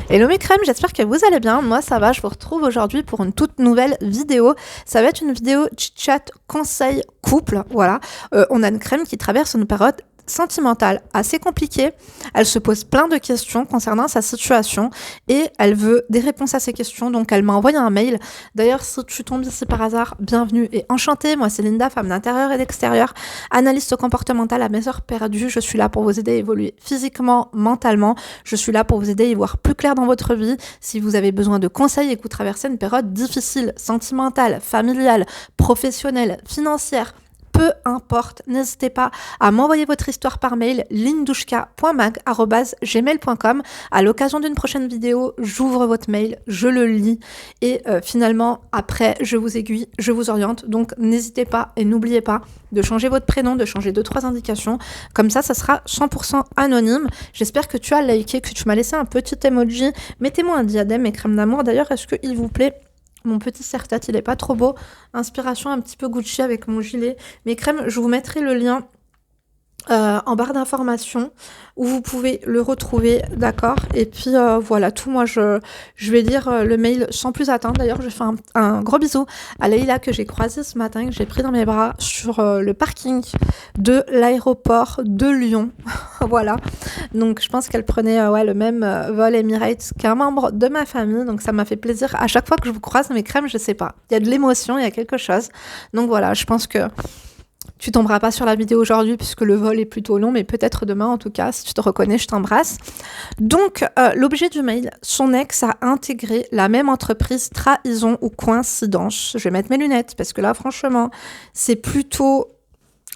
Hello mes crèmes, j'espère que vous allez bien. Moi ça va, je vous retrouve aujourd'hui pour une toute nouvelle vidéo. Ça va être une vidéo chit-chat conseil couple. Voilà, on a une crème qui traverse une période sentimentale assez compliquée. Elle se pose plein de questions concernant sa situation et elle veut des réponses à ces questions. Donc elle m'a envoyé un mail. D'ailleurs, si tu tombes ici par hasard, bienvenue et enchantée. Moi c'est Linda, femme d'intérieur et d'extérieur, analyste comportementale à mes heures perdues. Je suis là pour vous aider à évoluer physiquement, mentalement. Je suis là pour vous aider à y voir plus clair dans votre vie. Si vous avez besoin de conseils et que vous traversez une période difficile, sentimentale, familiale, professionnelle, financière, peu importe, n'hésitez pas à m'envoyer votre histoire par mail lindouchka.mag@gmail.com. À l'occasion d'une prochaine vidéo, j'ouvre votre mail, je le lis et finalement, après, je vous aiguille, je vous oriente. Donc, n'hésitez pas et n'oubliez pas de changer votre prénom, de changer 2-3 indications. Comme ça sera 100% anonyme. J'espère que tu as liké, que tu m'as laissé un petit emoji. Mettez-moi un diadème et crème d'amour. D'ailleurs, est-ce qu'il vous plaît mon petit serre-tête, il est pas trop beau. Inspiration un petit peu Gucci avec mon gilet. Mes crèmes, je vous mettrai le lien en barre d'informations où vous pouvez le retrouver, d'accord. Et puis voilà, tout. Moi, je vais lire le mail sans plus attendre. D'ailleurs, je fais un gros bisou à Leïla que j'ai croisée ce matin, que j'ai pris dans mes bras sur le parking de l'aéroport de Lyon. Voilà. Donc, je pense qu'elle prenait le même vol Emirates qu'un membre de ma famille. Donc, ça m'a fait plaisir. À chaque fois que je vous croise, mes crèmes, je sais pas. Il y a de l'émotion, il y a quelque chose. Donc, voilà, je pense que tu tomberas pas sur la vidéo aujourd'hui puisque le vol est plutôt long, mais peut-être demain en tout cas. Si tu te reconnais, je t'embrasse. Donc, l'objet du mail, son ex a intégré la même entreprise, trahison ou coïncidence. Je vais mettre mes lunettes parce que là, franchement, c'est plutôt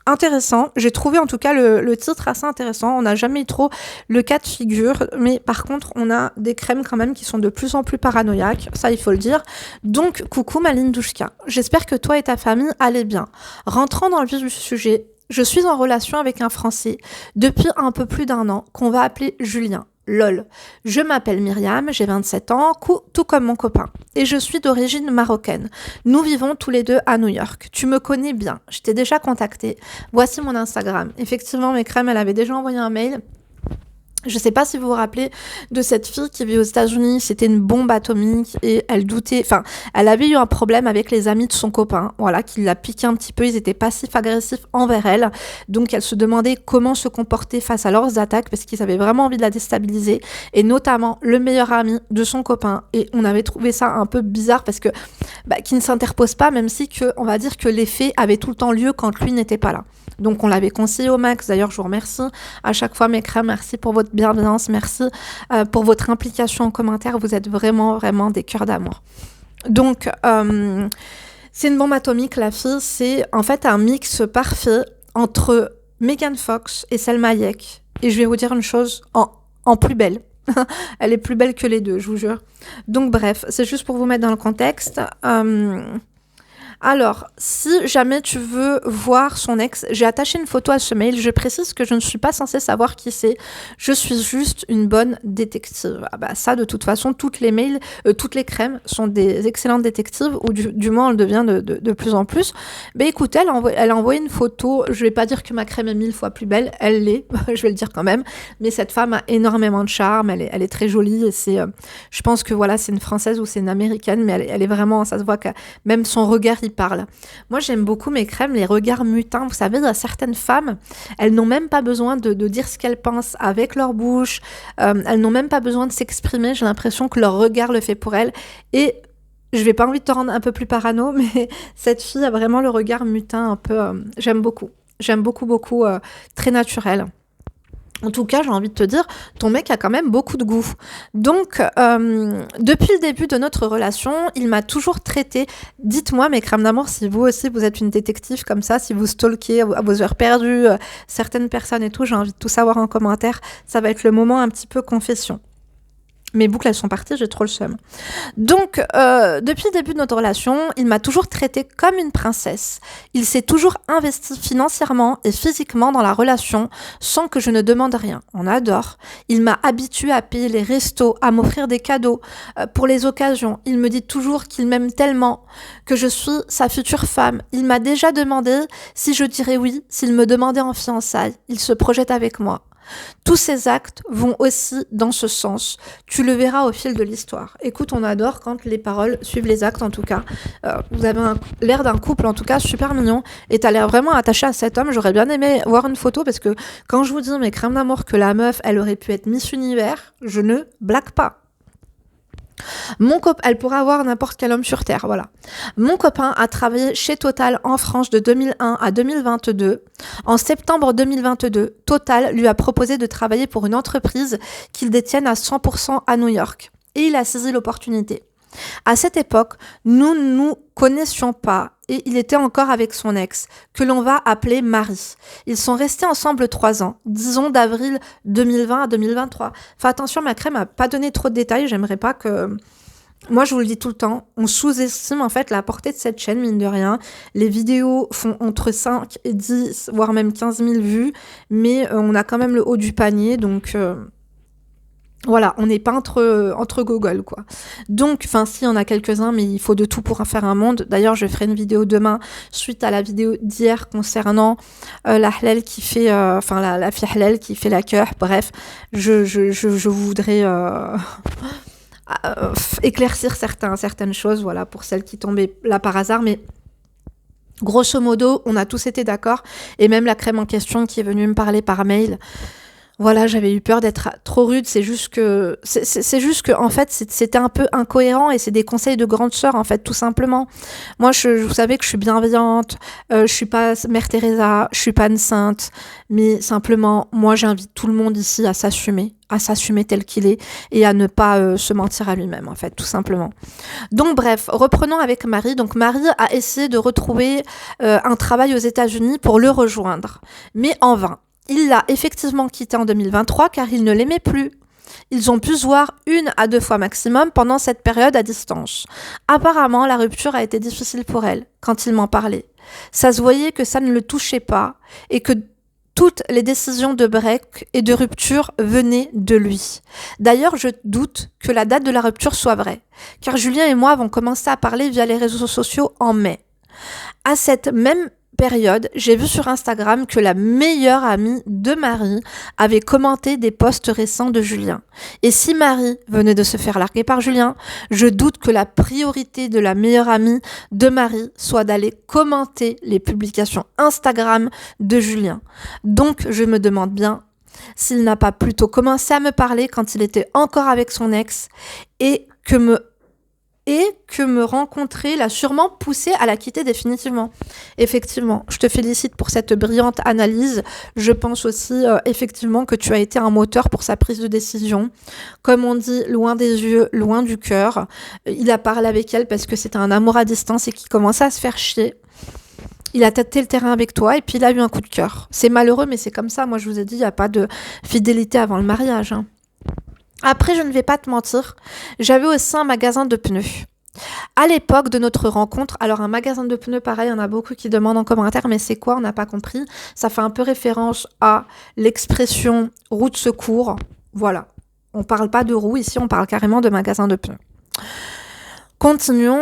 intéressant. J'ai trouvé en tout cas le titre assez intéressant. On n'a jamais eu trop le cas de figure, mais par contre, on a des crèmes quand même qui sont de plus en plus paranoïaques, ça il faut le dire. Donc, coucou ma Lindouchka. J'espère que toi et ta famille allez bien. Rentrant dans le vif du sujet, je suis en relation avec un Français depuis un peu plus d'1 an qu'on va appeler Julien. Lol. Je m'appelle Myriam, j'ai 27 ans, tout comme mon copain. Et je suis d'origine marocaine. Nous vivons tous les deux à New York. Tu me connais bien, je t'ai déjà contacté. Voici mon Instagram. Effectivement, mes crèmes, elle avait déjà envoyé un mail. Je sais pas si vous vous rappelez de cette fille qui vit aux États-Unis, c'était une bombe atomique et elle doutait, enfin, elle avait eu un problème avec les amis de son copain, voilà, qui l'a piqué un petit peu, ils étaient passifs-agressifs envers elle, donc elle se demandait comment se comporter face à leurs attaques parce qu'ils avaient vraiment envie de la déstabiliser et notamment le meilleur ami de son copain et on avait trouvé ça un peu bizarre parce que, qui ne s'interpose pas même si que, on va dire que les faits avaient tout le temps lieu quand lui n'était pas là. Donc on l'avait conseillé au max, d'ailleurs je vous remercie à chaque fois mes crèmes, merci pour votre bienveillance, merci pour votre implication en commentaire, vous êtes vraiment des cœurs d'amour. Donc c'est une bombe atomique la fille, c'est en fait un mix parfait entre Megan Fox et Salma Hayek. Et je vais vous dire une chose en plus belle. Elle est plus belle que les deux, je vous jure. Donc bref, c'est juste pour vous mettre dans le contexte. Alors, si jamais tu veux voir son ex, j'ai attaché une photo à ce mail. Je précise que je ne suis pas censée savoir qui c'est. Je suis juste une bonne détective. Ah bah ça, de toute façon, toutes les mails, toutes les crèmes sont des excellentes détectives, ou du moins, on le devient de plus en plus. Mais écoutez, elle a envoyé une photo. Je vais pas dire que ma crème est 1000 fois plus belle. Elle l'est, je vais le dire quand même. Mais cette femme a énormément de charme. Elle est très jolie. Et c'est, je pense que voilà, c'est une Française ou c'est une Américaine, mais elle est vraiment, ça se voit que même son regard, il parle. Moi, j'aime beaucoup mes crèmes, les regards mutins. Vous savez, il y a certaines femmes, elles n'ont même pas besoin de dire ce qu'elles pensent avec leur bouche. Elles n'ont même pas besoin de s'exprimer. J'ai l'impression que leur regard le fait pour elles. Et je vais pas envie de te rendre un peu plus parano, mais cette fille a vraiment le regard mutin un peu... j'aime beaucoup. J'aime beaucoup, très naturel. En tout cas, j'ai envie de te dire, ton mec a quand même beaucoup de goût. Donc, depuis le début de notre relation, il m'a toujours traité. Dites-moi, mes crèmes d'amour, si vous aussi, vous êtes une détective comme ça, si vous stalkez à vos heures perdues, certaines personnes et tout, j'ai envie de tout savoir en commentaire. Ça va être le moment un petit peu confession. Mes boucles, elles sont parties, j'ai trop le seum. Donc, depuis le début de notre relation, il m'a toujours traitée comme une princesse. Il s'est toujours investi financièrement et physiquement dans la relation sans que je ne demande rien. On adore. Il m'a habituée à payer les restos, à m'offrir des cadeaux pour les occasions. Il me dit toujours qu'il m'aime tellement, que je suis sa future femme. Il m'a déjà demandé si je dirais oui, s'il me demandait en fiançailles. Il se projette avec moi. Tous ces actes vont aussi dans ce sens. Tu le verras au fil de l'histoire. Écoute, on adore quand les paroles suivent les actes, en tout cas. Vous avez l'air d'un couple, en tout cas, super mignon. Et t'as l'air vraiment attaché à cet homme. J'aurais bien aimé voir une photo parce que quand je vous dis, mes crèmes d'amour, que la meuf, elle aurait pu être Miss Univers, je ne blague pas. Elle pourrait avoir n'importe quel homme sur Terre, voilà. Mon copain a travaillé chez Total en France de 2001 à 2022. En septembre 2022, Total lui a proposé de travailler pour une entreprise qu'il détienne à 100% à New York. Et il a saisi l'opportunité. À cette époque, nous ne nous connaissions pas et il était encore avec son ex, que l'on va appeler Marie. Ils sont restés ensemble 3 ans, disons d'avril 2020 à 2023. Enfin attention, ma crème n'a pas donné trop de détails, j'aimerais pas que... Moi, je vous le dis tout le temps, on sous-estime en fait la portée de cette chaîne, mine de rien. Les vidéos font entre 5 et 10, voire même 15 000 vues, mais on a quand même le haut du panier, donc... Voilà, on n'est pas entre Google, quoi. Donc, enfin, si, on a quelques-uns, mais il faut de tout pour en faire un monde. D'ailleurs, je ferai une vidéo demain, suite à la vidéo d'hier concernant la halal qui fait, la fille halal qui fait la cœur. Bref, je voudrais éclaircir certaines choses, voilà, pour celles qui tombaient là par hasard, mais... Grosso modo, on a tous été d'accord, et même la crème en question qui est venue me parler par mail... Voilà, j'avais eu peur d'être trop rude, c'est juste que en fait c'était un peu incohérent et c'est des conseils de grande sœur en fait tout simplement. Moi vous savez que je suis bienveillante, je suis pas Mère Teresa, je suis pas une sainte, mais simplement moi j'invite tout le monde ici à s'assumer tel qu'il est et à ne pas se mentir à lui-même en fait tout simplement. Donc bref, reprenons avec Marie. Donc Marie a essayé de retrouver un travail aux États-Unis pour le rejoindre, mais en vain. Il l'a effectivement quitté en 2023 car il ne l'aimait plus. Ils ont pu se voir 1 à 2 fois maximum pendant cette période à distance. Apparemment, la rupture a été difficile pour elle quand il m'en parlait. Ça se voyait que ça ne le touchait pas et que toutes les décisions de break et de rupture venaient de lui. D'ailleurs, je doute que la date de la rupture soit vraie, car Julien et moi avons commencé à parler via les réseaux sociaux en mai. À cette même période, j'ai vu sur Instagram que la meilleure amie de Marie avait commenté des posts récents de Julien. Et si Marie venait de se faire larguer par Julien, je doute que la priorité de la meilleure amie de Marie soit d'aller commenter les publications Instagram de Julien. Donc je me demande bien s'il n'a pas plutôt commencé à me parler quand il était encore avec son ex et que me rencontrer l'a sûrement poussé à la quitter définitivement. Effectivement, je te félicite pour cette brillante analyse. Je pense aussi effectivement que tu as été un moteur pour sa prise de décision. Comme on dit, loin des yeux, loin du cœur. Il a parlé avec elle parce que c'était un amour à distance et qu'il commençait à se faire chier. Il a tâté le terrain avec toi et puis il a eu un coup de cœur. C'est malheureux, mais c'est comme ça. Moi, je vous ai dit, il n'y a pas de fidélité avant le mariage, hein. Après, je ne vais pas te mentir, j'avais aussi un magasin de pneus. À l'époque de notre rencontre, alors un magasin de pneus, pareil, il y en a beaucoup qui demandent en commentaire, mais c'est quoi? On n'a pas compris. Ça fait un peu référence à l'expression roue de secours. Voilà. On parle pas de roue ici, on parle carrément de magasin de pneus. Continuons.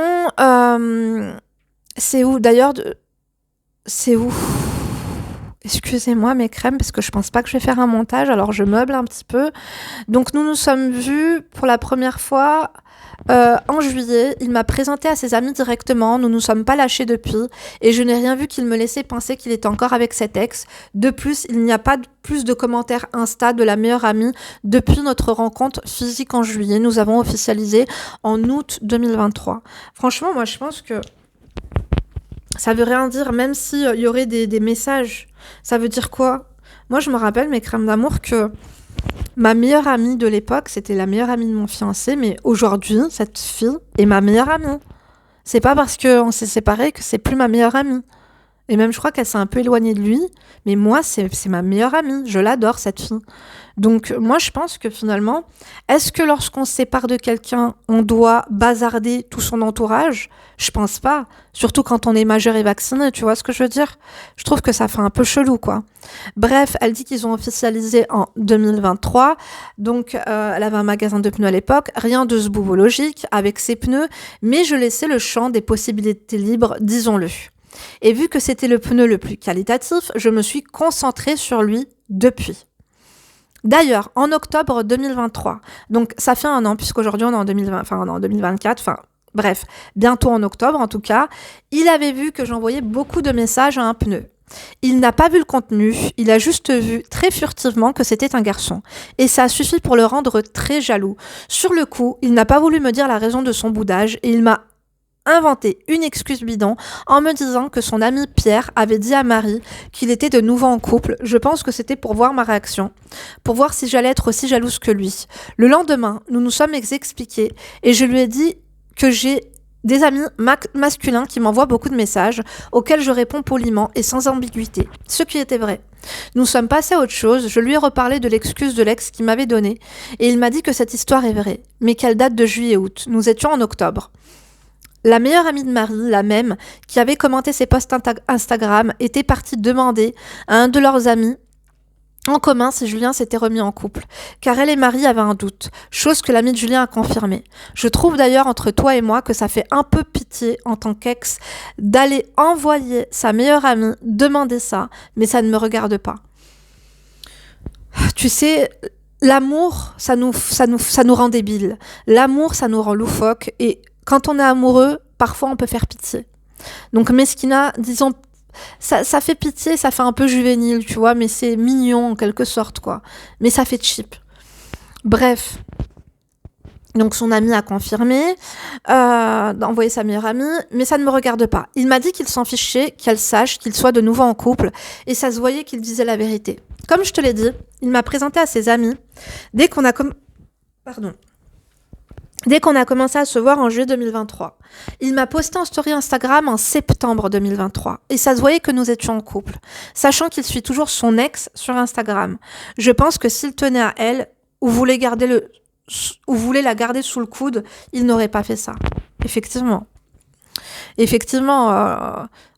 C'est où d'ailleurs C'est où Excusez-moi mes crèmes parce que je pense pas que je vais faire un montage, alors je meuble un petit peu. Donc nous nous sommes vus pour la première fois en juillet. Il m'a présenté à ses amis directement, nous nous sommes pas lâchés depuis et je n'ai rien vu qu'il me laissait penser qu'il était encore avec cet ex. De plus, il n'y a pas plus de commentaires Insta de la meilleure amie depuis notre rencontre physique en juillet. Nous avons officialisé en août 2023. Franchement, moi je pense que ça veut rien dire, même s'il y aurait des messages. Ça veut dire quoi? Moi, je me rappelle, mes crèmes d'amour, que ma meilleure amie de l'époque, c'était la meilleure amie de mon fiancé, mais aujourd'hui, cette fille est ma meilleure amie. C'est pas parce qu'on s'est séparés que c'est plus ma meilleure amie. Et même, je crois qu'elle s'est un peu éloignée de lui, mais moi, c'est ma meilleure amie. Je l'adore, cette fille. Donc, moi, je pense que finalement, est-ce que lorsqu'on se sépare de quelqu'un, on doit bazarder tout son entourage? Je pense pas. Surtout quand on est majeur et vacciné, tu vois ce que je veux dire? Je trouve que ça fait un peu chelou, quoi. Bref, elle dit qu'ils ont officialisé en 2023. Donc, elle avait un magasin de pneus à l'époque. Rien de zboubologique avec ses pneus, mais je laissais le champ des possibilités libres, disons-le. Et vu que c'était le pneu le plus qualitatif, je me suis concentrée sur lui depuis. D'ailleurs, en octobre 2023, donc ça fait un an, puisqu'aujourd'hui on est en 2020, enfin on est en 2024, enfin bref, bientôt en octobre en tout cas, il avait vu que j'envoyais beaucoup de messages à un pneu. Il n'a pas vu le contenu, il a juste vu très furtivement que c'était un garçon. Et ça a suffi pour le rendre très jaloux. Sur le coup, il n'a pas voulu me dire la raison de son boudage et il m'a inventé une excuse bidon en me disant que son ami Pierre avait dit à Marie qu'il était de nouveau en couple. Je pense que c'était pour voir ma réaction, pour voir si j'allais être aussi jalouse que lui. Le lendemain, nous nous sommes expliqués et je lui ai dit que j'ai des amis masculins qui m'envoient beaucoup de messages auxquels je réponds poliment et sans ambiguïté, ce qui était vrai. Nous sommes passés à autre chose, je lui ai reparlé de l'excuse de l'ex qu'il m'avait donnée et il m'a dit que cette histoire est vraie, mais qu'elle date de juillet-août. Nous étions en octobre. La meilleure amie de Marie, la même, qui avait commenté ses posts Instagram, était partie demander à un de leurs amis en commun si Julien s'était remis en couple, car elle et Marie avaient un doute, chose que l'ami de Julien a confirmé. Je trouve d'ailleurs entre toi et moi que ça fait un peu pitié en tant qu'ex d'aller envoyer sa meilleure amie demander ça, mais ça ne me regarde pas. Tu sais, l'amour, ça nous rend débiles. L'amour, ça nous rend loufoques, et quand on est amoureux, parfois on peut faire pitié. Donc Mesquina, disons, ça fait pitié, ça fait un peu juvénile, tu vois, mais c'est mignon en quelque sorte, quoi. Mais ça fait cheap. Bref. Donc son ami a confirmé d'envoyer sa meilleure amie, mais ça ne me regarde pas. Il m'a dit qu'il s'en fichait, qu'elle sache qu'il soit de nouveau en couple, et ça se voyait qu'il disait la vérité. Comme je te l'ai dit, il m'a présenté à ses amis dès qu'on a commencé à se voir en juillet 2023. Il m'a posté en story Instagram en septembre 2023 et ça se voyait que nous étions en couple, sachant qu'il suit toujours son ex sur Instagram. Je pense que s'il tenait à elle ou voulait la garder sous le coude, il n'aurait pas fait ça. Effectivement,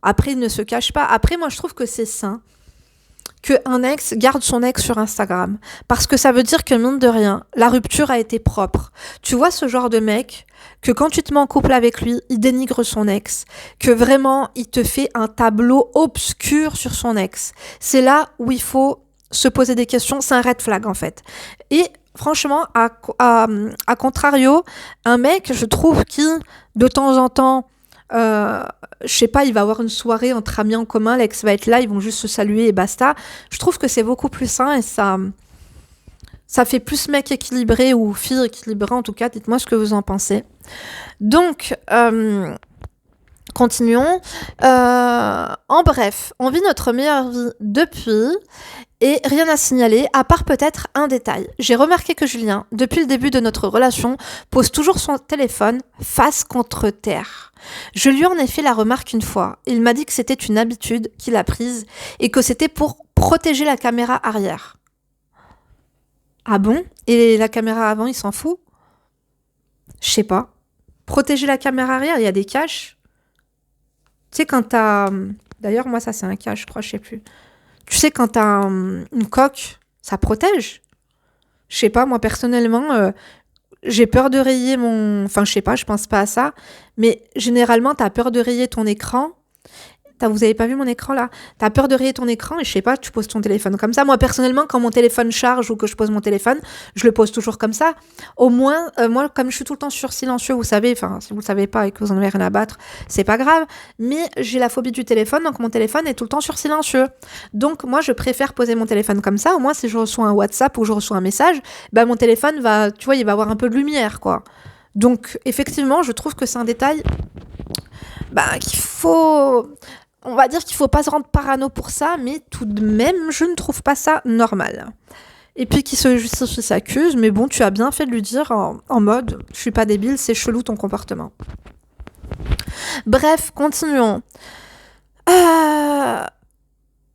après il ne se cache pas. Après, moi je trouve que c'est sain qu'un ex garde son ex sur Instagram. Parce que ça veut dire que, mine de rien, la rupture a été propre. Tu vois ce genre de mec que quand tu te mets en couple avec lui, il dénigre son ex. Que vraiment, il te fait un tableau obscur sur son ex. C'est là où il faut se poser des questions. C'est un red flag, en fait. Et franchement, à contrario, un mec, je trouve, qui, de temps en temps, je sais pas, il va avoir une soirée entre amis en commun, l'ex va être là, ils vont juste se saluer et basta. Je trouve que c'est beaucoup plus sain et ça fait plus mec équilibré ou fille équilibrée en tout cas. Dites-moi ce que vous en pensez. Donc, continuons. En bref, on vit notre meilleure vie depuis et rien à signaler, à part peut-être un détail. J'ai remarqué que Julien, depuis le début de notre relation, pose toujours son téléphone face contre terre. Je lui en ai fait la remarque une fois. Il m'a dit que c'était une habitude qu'il a prise et que c'était pour protéger la caméra arrière. Ah bon ? Et la caméra avant, il s'en fout ? Je sais pas. Protéger la caméra arrière, il y a des caches. Tu sais, quand t'as... D'ailleurs, moi, ça, c'est un cache, je crois, je sais plus. Tu sais, quand t'as une coque, ça protège. Je sais pas, moi, personnellement, j'ai peur de rayer mon... Enfin, je sais pas, je pense pas à ça. Mais généralement, t'as peur de rayer ton écran. Vous avez pas vu mon écran là ? T'as peur de rayer ton écran et je sais pas, tu poses ton téléphone comme ça. Moi personnellement, quand mon téléphone charge ou que je pose mon téléphone, je le pose toujours comme ça. Au moins, moi comme je suis tout le temps sur silencieux, vous savez, enfin si vous le savez pas et que vous en avez rien à battre, c'est pas grave. Mais j'ai la phobie du téléphone, donc mon téléphone est tout le temps sur silencieux. Donc moi je préfère poser mon téléphone comme ça. Au moins si je reçois un WhatsApp ou je reçois un message, bah mon téléphone va, tu vois, il va avoir un peu de lumière quoi. Donc effectivement, je trouve que c'est un détail qu'il faut... On va dire qu'il faut pas se rendre parano pour ça, mais tout de même, je ne trouve pas ça normal. Et puis qui se justifie s'accuse, mais bon, tu as bien fait de lui dire en mode « je suis pas débile, c'est chelou ton comportement ». Bref, continuons.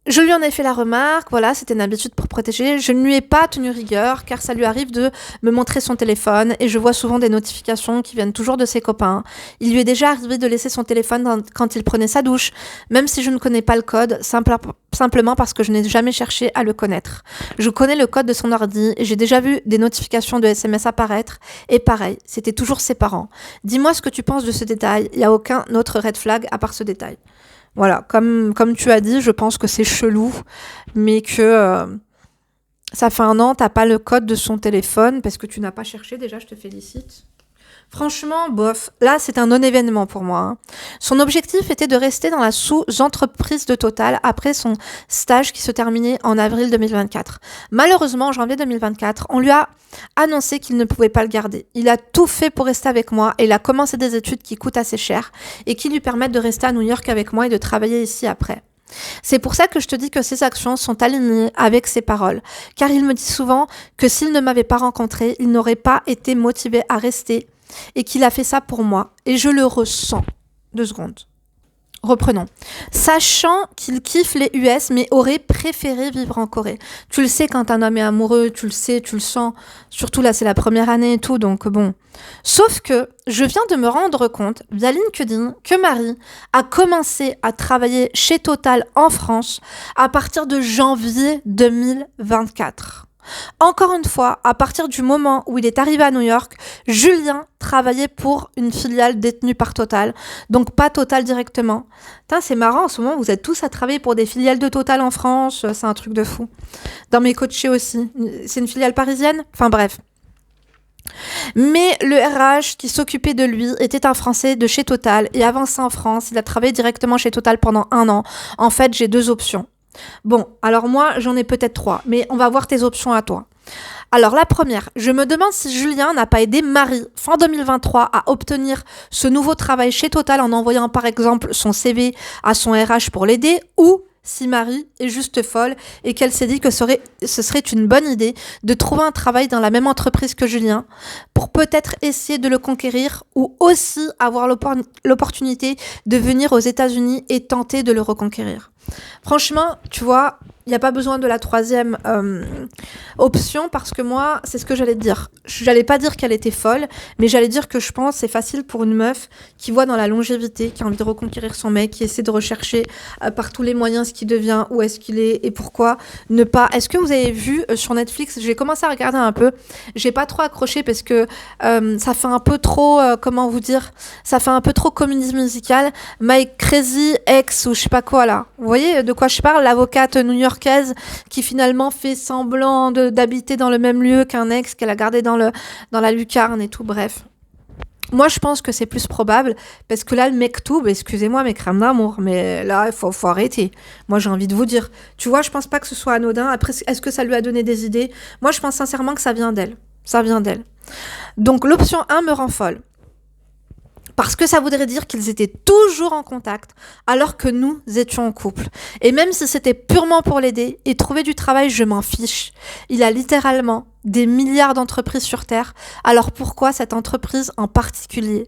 Je lui en ai fait la remarque, voilà, c'était une habitude pour protéger. Je ne lui ai pas tenu rigueur, car ça lui arrive de me montrer son téléphone, et je vois souvent des notifications qui viennent toujours de ses copains. Il lui est déjà arrivé de laisser son téléphone quand il prenait sa douche, même si je ne connais pas le code, simplement parce que je n'ai jamais cherché à le connaître. Je connais le code de son ordi, et j'ai déjà vu des notifications de SMS apparaître, et pareil, c'était toujours ses parents. Dis-moi ce que tu penses de ce détail, il n'y a aucun autre red flag à part ce détail. Voilà, comme tu as dit, je pense que c'est chelou, mais que Ça fait 1 an, t'as pas le code de son téléphone parce que tu n'as pas cherché. Déjà, je te félicite. Franchement, bof. Là, c'est un non-événement pour moi, hein. Son objectif était de rester dans la sous-entreprise de Total après son stage qui se terminait en avril 2024. Malheureusement, en janvier 2024, on lui a annoncé qu'il ne pouvait pas le garder. Il a tout fait pour rester avec moi et il a commencé des études qui coûtent assez cher et qui lui permettent de rester à New York avec moi et de travailler ici après. C'est pour ça que je te dis que ses actions sont alignées avec ses paroles, car il me dit souvent que s'il ne m'avait pas rencontré, il n'aurait pas été motivé à rester et qu'il a fait ça pour moi, et je le ressens. 2 secondes. Reprenons. Sachant qu'il kiffe les US, mais aurait préféré vivre en Corée. Tu le sais quand un homme est amoureux, tu le sais, tu le sens. Surtout là, c'est la première année et tout, donc bon. Sauf que je viens de me rendre compte, via LinkedIn, que Marie a commencé à travailler chez Total en France à partir de janvier 2024. Encore une fois, à partir du moment où il est arrivé à New York, Julien travaillait pour une filiale détenue par Total, donc pas Total directement. Putain, c'est marrant, en ce moment, vous êtes tous à travailler pour des filiales de Total en France, c'est un truc de fou. Dans mes coachés aussi. C'est une filiale parisienne ? Enfin bref. Mais le RH qui s'occupait de lui était un Français de chez Total, et avant ça en France, il a travaillé directement chez Total pendant 1 an. En fait, j'ai 2 options. Bon, alors moi, j'en ai peut-être 3, mais on va voir tes options à toi. Alors la première, je me demande si Julien n'a pas aidé Marie, fin 2023, à obtenir ce nouveau travail chez Total en envoyant par exemple son CV à son RH pour l'aider, ou si Marie est juste folle et qu'elle s'est dit que ce serait une bonne idée de trouver un travail dans la même entreprise que Julien pour peut-être essayer de le conquérir ou aussi avoir l'opportunité de venir aux États-Unis et tenter de le reconquérir. Franchement, tu vois, il n'y a pas besoin de la 3e option parce que moi, c'est ce que j'allais te dire. J'allais pas dire qu'elle était folle, mais j'allais dire que je pense que c'est facile pour une meuf qui voit dans la longévité, qui a envie de reconquérir son mec, qui essaie de rechercher par tous les moyens ce qu'il devient, où est-ce qu'il est et pourquoi ne pas... Est-ce que vous avez vu sur Netflix, j'ai commencé à regarder un peu, j'ai pas trop accroché parce que ça fait un peu trop, comment vous dire, ça fait un peu trop comédie musicale, My Crazy Ex ou je sais pas quoi là. Vous voyez de quoi je parle, l'avocate new-yorkaise qui finalement fait semblant d'habiter dans le même lieu qu'un ex qu'elle a gardé dans la lucarne et tout, bref. Moi, je pense que c'est plus probable, parce que là, le mektoub, excusez-moi, mes crèmes d'amour, mais là, il faut arrêter. Moi, j'ai envie de vous dire, tu vois, je pense pas que ce soit anodin. Après, est-ce que ça lui a donné des idées ? Moi, je pense sincèrement que ça vient d'elle. Ça vient d'elle. Donc, l'option 1 me rend folle. Parce que ça voudrait dire qu'ils étaient toujours en contact, alors que nous étions en couple. Et même si c'était purement pour l'aider, et trouver du travail, je m'en fiche. Il a littéralement des milliards d'entreprises sur Terre, alors pourquoi cette entreprise en particulier ?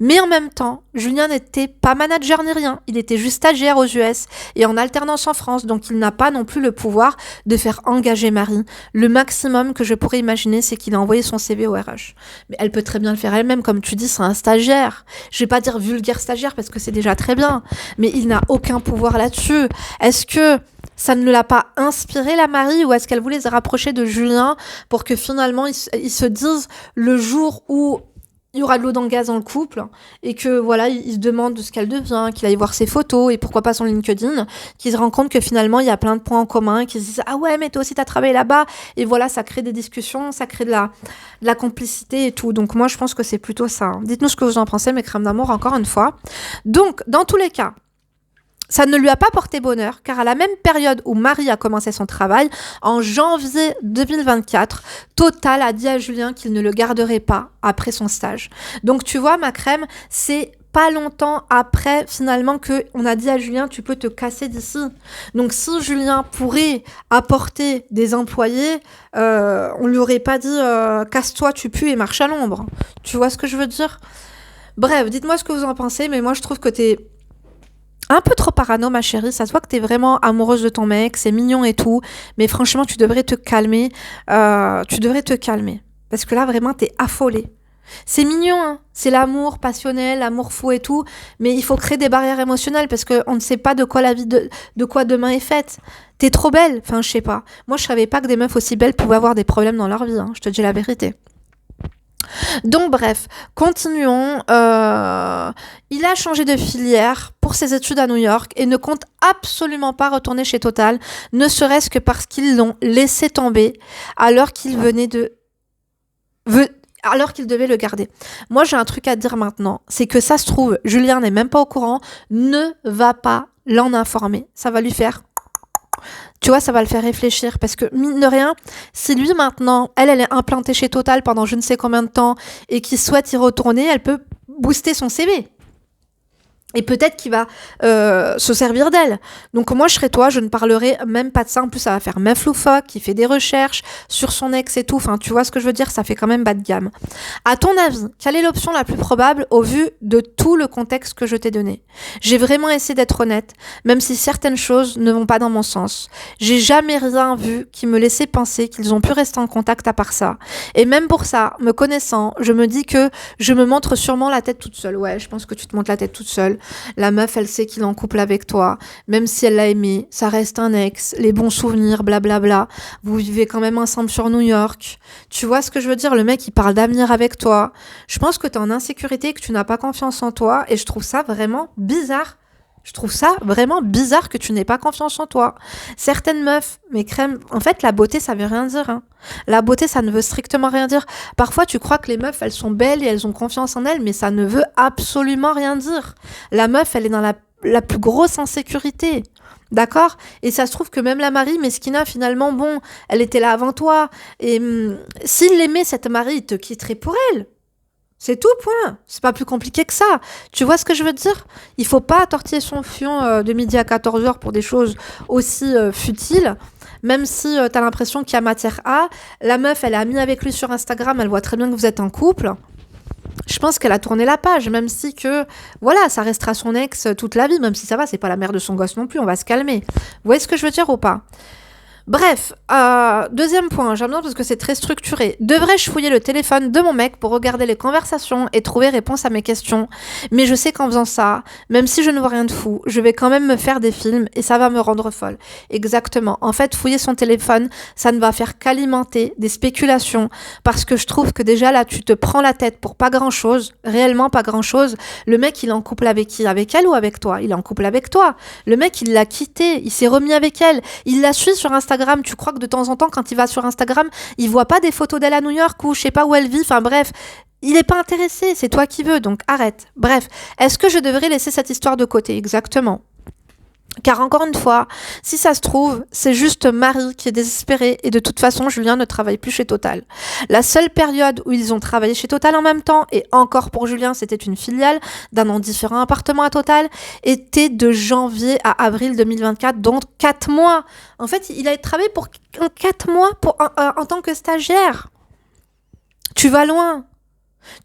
Mais en même temps, Julien n'était pas manager ni rien, il était juste stagiaire aux US et en alternance en France, donc il n'a pas non plus le pouvoir de faire engager Marie. Le maximum que je pourrais imaginer, c'est qu'il a envoyé son CV au RH. Mais elle peut très bien le faire elle-même, comme tu dis, c'est un stagiaire. Je vais pas dire vulgaire stagiaire parce que c'est déjà très bien, mais il n'a aucun pouvoir là-dessus. Est-ce que ça ne l'a pas inspiré, la Marie, ou est-ce qu'elle voulait se rapprocher de Julien pour que finalement ils se disent le jour où il y aura de l'eau dans le gaz dans le couple et que voilà, il se demande de ce qu'elle devient, qu'il aille voir ses photos et pourquoi pas son LinkedIn, qu'il se rend compte que finalement il y a plein de points en commun, qu'ils se disent ah ouais mais toi aussi t'as travaillé là-bas et voilà, ça crée des discussions, ça crée de la complicité et tout. Donc moi je pense que c'est plutôt ça. Dites-nous ce que vous en pensez, mes crèmes d'amour, encore une fois. Donc dans tous les cas, ça ne lui a pas porté bonheur, car à la même période où Marie a commencé son travail, en janvier 2024, Total a dit à Julien qu'il ne le garderait pas après son stage. Donc tu vois, ma crème, c'est pas longtemps après, finalement, qu'on a dit à Julien, tu peux te casser d'ici. Donc si Julien pourrait apporter des employés, on lui aurait pas dit, casse-toi, tu pues et marche à l'ombre. Tu vois ce que je veux dire ? Bref, dites-moi ce que vous en pensez, mais moi je trouve que t'es un peu trop parano, ma chérie, ça se voit que t'es vraiment amoureuse de ton mec, c'est mignon et tout, mais franchement, tu devrais te calmer, parce que là, vraiment, t'es affolée. C'est mignon, hein, c'est l'amour passionnel, l'amour fou et tout, mais il faut créer des barrières émotionnelles, parce qu'on ne sait pas de quoi de quoi demain est faite. T'es trop belle, enfin, je sais pas. Moi, je savais pas que des meufs aussi belles pouvaient avoir des problèmes dans leur vie, hein, je te dis la vérité. Donc bref, continuons. Il a changé de filière pour ses études à New York et ne compte absolument pas retourner chez Total, ne serait-ce que parce qu'ils l'ont laissé tomber alors qu'il venait de... alors qu'il devait le garder. Moi, j'ai un truc à te dire maintenant, c'est que ça se trouve, Julien n'est même pas au courant, ne va pas l'en informer. Ça va lui faire... Tu vois, ça va le faire réfléchir parce que, mine de rien, si lui maintenant, elle est implantée chez Total pendant je ne sais combien de temps et qu'il souhaite y retourner, elle peut booster son CV. Et peut-être qu'il va se servir d'elle. Donc moi, je serais toi, je ne parlerai même pas de ça. En plus, ça va faire meuf loufoque, qui fait des recherches sur son ex et tout. Enfin, tu vois ce que je veux dire, ça fait quand même bas de gamme. À ton avis, quelle est l'option la plus probable au vu de tout le contexte que je t'ai donné? J'ai vraiment essayé d'être honnête, même si certaines choses ne vont pas dans mon sens. J'ai jamais rien vu qui me laissait penser qu'ils ont pu rester en contact à part ça. Et même pour ça, me connaissant, je me dis que je me montre sûrement la tête toute seule. Ouais, je pense que tu te montres la tête toute seule. La meuf, elle sait qu'il est en couple avec toi. Même si elle l'a aimé, ça reste un ex. Les bons souvenirs, blablabla. Vous vivez quand même ensemble sur New York. Tu vois ce que je veux dire? Le mec, il parle d'avenir avec toi. Je pense que t'es en insécurité et que tu n'as pas confiance en toi. Et je trouve ça vraiment bizarre. Je trouve ça vraiment bizarre que tu n'aies pas confiance en toi. Certaines meufs, mais crème, en fait, la beauté, ça veut rien dire. Hein. La beauté, ça ne veut strictement rien dire. Parfois, tu crois que les meufs, elles sont belles et elles ont confiance en elles, mais ça ne veut absolument rien dire. La meuf, elle est dans la plus grosse insécurité. D'accord? Et ça se trouve que même la Marie, Meskina, finalement, bon, elle était là avant toi. Et s'il l'aimait, cette Marie, il te quitterait pour elle. C'est tout, point. C'est pas plus compliqué que ça. Tu vois ce que je veux dire? Il faut pas tortiller son fion de midi à 14h pour des choses aussi futiles. Même si t'as l'impression qu'il y a matière à. La meuf, elle est amie avec lui sur Instagram, elle voit très bien que vous êtes en couple. Je pense qu'elle a tourné la page, même si que, voilà, ça restera son ex toute la vie, même si ça va, c'est pas la mère de son gosse non plus, on va se calmer. Vous voyez ce que je veux dire ou pas? Bref, deuxième point, j'aime bien parce que c'est très structuré. Devrais-je fouiller le téléphone de mon mec pour regarder les conversations et trouver réponse à mes questions? Mais je sais qu'en faisant ça, même si je ne vois rien de fou, je vais quand même me faire des films et ça va me rendre folle. Exactement. En fait, fouiller son téléphone, ça ne va faire qu'alimenter des spéculations parce que je trouve que déjà là, tu te prends la tête pour pas grand-chose, réellement pas grand-chose. Le mec, il est en couple avec qui? Avec elle ou avec toi? Il est en couple avec toi. Le mec, il l'a quitté, il s'est remis avec elle, il la suit sur Instagram. Tu crois que de temps en temps, quand il va sur Instagram, il voit pas des photos d'elle à New York ou je sais pas où elle vit, enfin bref, il est pas intéressé, c'est toi qui veux, donc arrête. Bref, est-ce que je devrais laisser cette histoire de côté? Exactement. Car encore une fois, si ça se trouve, c'est juste Marie qui est désespérée et de toute façon, Julien ne travaille plus chez Total. La seule période où ils ont travaillé chez Total en même temps, et encore pour Julien, c'était une filiale d'un an différent appartement à Total, était de janvier à avril 2024, donc 4 mois. En fait, il a travaillé pour 4 mois en tant que stagiaire. Tu vas loin.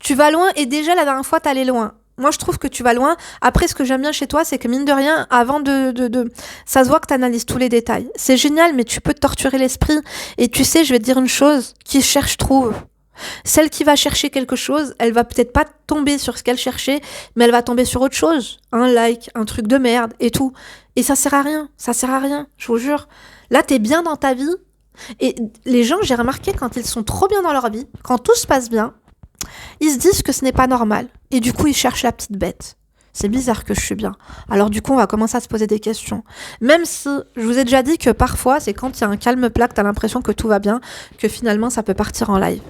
Tu vas loin et déjà la dernière fois, t'allais loin. Moi, je trouve que tu vas loin. Après, ce que j'aime bien chez toi, c'est que mine de rien, avant ça se voit que tu analyses tous les détails. C'est génial, mais tu peux te torturer l'esprit. Et tu sais, je vais te dire une chose, qui cherche trouve. Celle qui va chercher quelque chose, elle va peut-être pas tomber sur ce qu'elle cherchait, mais elle va tomber sur autre chose. Un like, un truc de merde et tout. Et ça sert à rien. Ça sert à rien, je vous jure. Là, t'es bien dans ta vie. Et les gens, j'ai remarqué, quand ils sont trop bien dans leur vie, quand tout se passe bien, ils se disent que ce n'est pas normal. Et du coup, ils cherchent la petite bête. C'est bizarre que je suis bien. Alors du coup, on va commencer à se poser des questions. Même si, je vous ai déjà dit que parfois, c'est quand il y a un calme plat que t'as l'impression que tout va bien, que finalement, ça peut partir en live.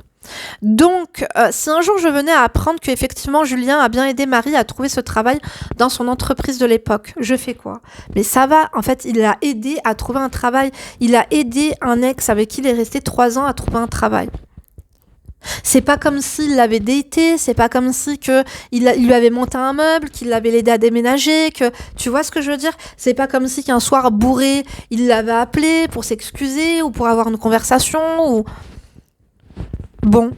Donc, si un jour je venais à apprendre qu'effectivement Julien a bien aidé Marie à trouver ce travail dans son entreprise de l'époque, je fais quoi? Mais ça va, en fait, il l'a aidé à trouver un travail. Il a aidé un ex avec qui il est resté 3 ans à trouver un travail. C'est pas comme s'il l'avait daté, c'est pas comme si il lui avait monté un meuble, qu'il l'avait aidé à déménager, que tu vois ce que je veux dire? C'est pas comme si qu'un soir bourré, il l'avait appelé pour s'excuser ou pour avoir une conversation ou bon.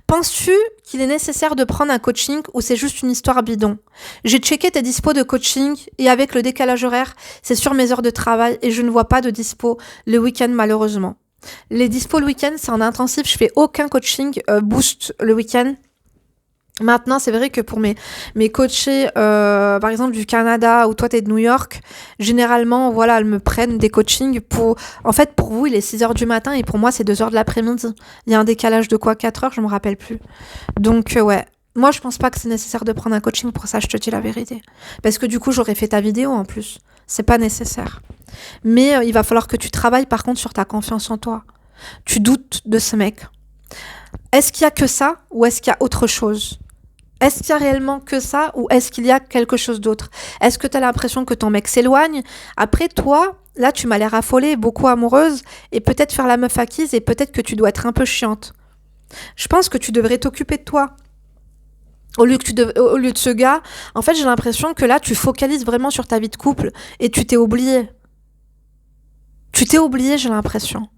Penses-tu qu'il est nécessaire de prendre un coaching ou c'est juste une histoire bidon? J'ai checké tes dispos de coaching et avec le décalage horaire, c'est sur mes heures de travail et je ne vois pas de dispo le week-end malheureusement. Les dispos le week-end, c'est en intensif, je fais aucun coaching boost le week-end. Maintenant, c'est vrai que pour mes coachés, par exemple du Canada ou toi t'es de New York, généralement, voilà, elles me prennent des coachings pour... En fait, pour vous, il est 6h du matin et pour moi, c'est 2h de l'après-midi. Il y a un décalage de quoi, 4h, je me rappelle plus. Donc, ouais. Moi, je pense pas que c'est nécessaire de prendre un coaching pour ça, je te dis la vérité. Parce que du coup, j'aurais fait ta vidéo en plus. C'est pas nécessaire. Mais il va falloir que tu travailles par contre sur ta confiance en toi. Tu doutes de ce mec. Est-ce qu'il y a que ça ou est-ce qu'il y a autre chose? Est-ce qu'il y a réellement que ça ou est-ce qu'il y a quelque chose d'autre? Est-ce que tu as l'impression que ton mec s'éloigne? Après, toi, là, tu m'as l'air affolée, beaucoup amoureuse et peut-être faire la meuf acquise et peut-être que tu dois être un peu chiante. Je pense que tu devrais t'occuper de toi. Au lieu de ce gars, en fait, j'ai l'impression que là, tu focalises vraiment sur ta vie de couple et tu t'es oublié. Tu t'es oublié, j'ai l'impression.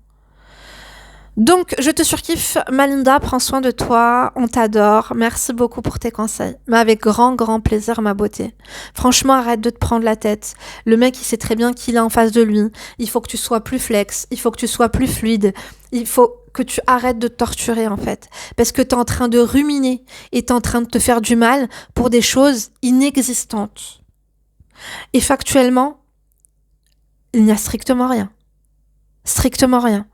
Donc, je te surkiffe, Malinda, prends soin de toi, on t'adore, merci beaucoup pour tes conseils. Mais avec grand, grand plaisir, ma beauté. Franchement, arrête de te prendre la tête. Le mec, il sait très bien qu'il est en face de lui. Il faut que tu sois plus flex, il faut que tu sois plus fluide. Il faut que tu arrêtes de te torturer, en fait. Parce que t'es en train de ruminer et t'es en train de te faire du mal pour des choses inexistantes. Et factuellement, il n'y a strictement rien. Strictement rien.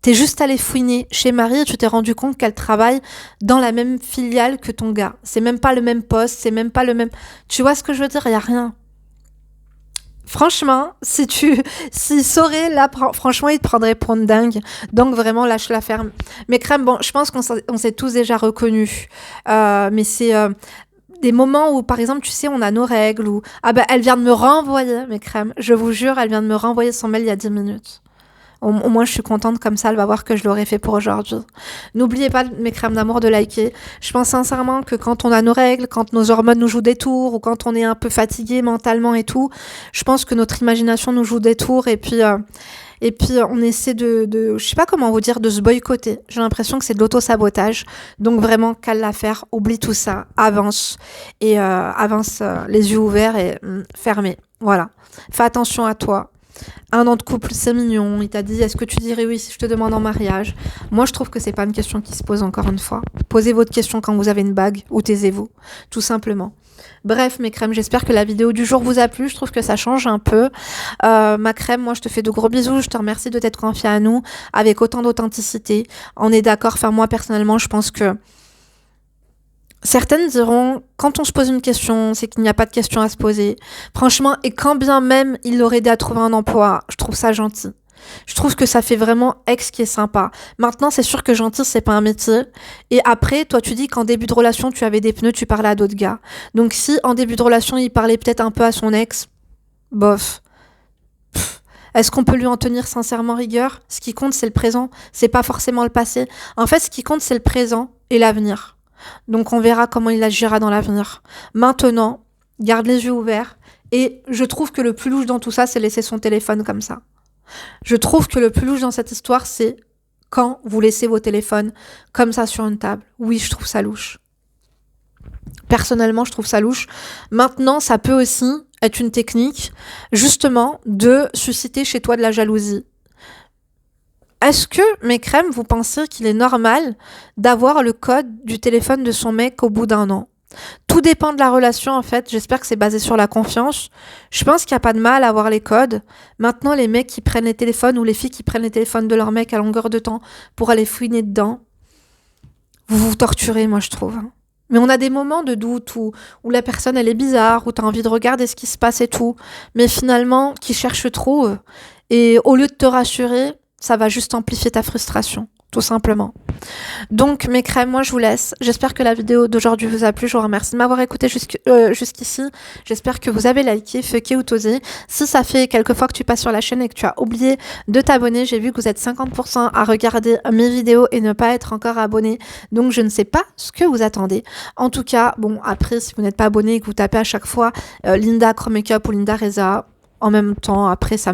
T'es juste allé fouiner chez Marie et tu t'es rendu compte qu'elle travaille dans la même filiale que ton gars. C'est même pas le même poste, c'est même pas le même... Tu vois ce que je veux dire? Il y a rien. Franchement, s'il saurait, là, franchement, il te prendrait pour une dingue. Donc vraiment, lâche la ferme. Mais crème, bon, je pense qu'on s'est tous déjà reconnus. Mais c'est... des moments où, par exemple, tu sais, on a nos règles, ou... Ah ben, elle vient de me renvoyer, mes crèmes. Je vous jure, elle vient de me renvoyer son mail il y a 10 minutes. Au moins, je suis contente, comme ça, elle va voir que je l'aurais fait pour aujourd'hui. N'oubliez pas, mes crèmes d'amour, de liker. Je pense sincèrement que quand on a nos règles, quand nos hormones nous jouent des tours, ou quand on est un peu fatigué mentalement et tout, je pense que notre imagination nous joue des tours, et puis on essaie je sais pas comment vous dire, de se boycotter. J'ai l'impression que c'est de l'auto-sabotage. Donc vraiment, cale l'affaire, oublie tout ça, avance. Et avance les yeux ouverts et fermés. Voilà. Fais attention à toi. 1 an de couple, c'est mignon. Il t'a dit, est-ce que tu dirais oui si je te demande en mariage? Moi, je trouve que c'est pas une question qui se pose encore une fois. Posez votre question quand vous avez une bague ou taisez-vous, tout simplement. Bref, mes crèmes, j'espère que la vidéo du jour vous a plu. Je trouve que ça change un peu. Ma crème, moi, je te fais de gros bisous. Je te remercie de t'être confiée à nous avec autant d'authenticité. On est d'accord. Enfin, moi, personnellement, je pense que certaines diront, quand on se pose une question, c'est qu'il n'y a pas de question à se poser. Franchement, et quand bien même il aurait aidé à trouver un emploi, je trouve ça gentil. Je trouve que ça fait vraiment ex qui est sympa. Maintenant, c'est sûr que gentil, c'est pas un métier. Et après, toi, tu dis qu'en début de relation, tu avais des pneus, tu parlais à d'autres gars. Donc si, en début de relation, il parlait peut-être un peu à son ex, bof. Est-ce qu'on peut lui en tenir sincèrement rigueur? Ce qui compte, c'est le présent. C'est pas forcément le passé. En fait, ce qui compte, c'est le présent et l'avenir. Donc on verra comment il agira dans l'avenir. Maintenant, garde les yeux ouverts. Et je trouve que le plus louche dans tout ça, c'est laisser son téléphone comme ça. Je trouve que le plus louche dans cette histoire, c'est quand vous laissez vos téléphones comme ça sur une table. Oui, je trouve ça louche. Personnellement, je trouve ça louche. Maintenant, ça peut aussi être une technique, justement, de susciter chez toi de la jalousie. Est-ce que, mes crèmes, vous pensez qu'il est normal d'avoir le code du téléphone de son mec au bout d'1 an? Tout dépend de la relation, en fait. J'espère que c'est basé sur la confiance. Je pense qu'il n'y a pas de mal à avoir les codes. Maintenant, les mecs qui prennent les téléphones ou les filles qui prennent les téléphones de leur mec à longueur de temps pour aller fouiner dedans, vous vous torturez, moi, je trouve. Mais on a des moments de doute où la personne, elle est bizarre, où tu as envie de regarder ce qui se passe et tout. Mais finalement, qui cherche trop. Et au lieu de te rassurer, ça va juste amplifier ta frustration, tout simplement. Donc, mes crèmes, moi, je vous laisse. J'espère que la vidéo d'aujourd'hui vous a plu. Je vous remercie de m'avoir écouté jusqu'ici. J'espère que vous avez liké, fucké ou tosé. Si ça fait quelques fois que tu passes sur la chaîne et que tu as oublié de t'abonner, j'ai vu que vous êtes 50% à regarder mes vidéos et ne pas être encore abonné. Donc, je ne sais pas ce que vous attendez. En tout cas, bon, après, si vous n'êtes pas abonné et que vous tapez à chaque fois Linda Chrome Makeup ou Linda Reza, en même temps, après, ça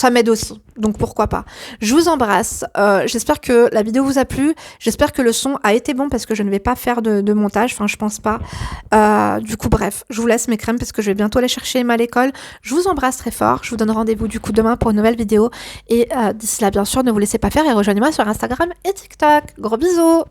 m'aide aussi, donc pourquoi pas. Je vous embrasse, j'espère que la vidéo vous a plu, j'espère que le son a été bon parce que je ne vais pas faire de montage, enfin je pense pas. Du coup bref, je vous laisse mes crèmes parce que je vais bientôt aller chercher Emma à l'école. Je vous embrasse très fort, je vous donne rendez-vous du coup demain pour une nouvelle vidéo. Et d'ici là bien sûr, ne vous laissez pas faire et rejoignez-moi sur Instagram et TikTok. Gros bisous!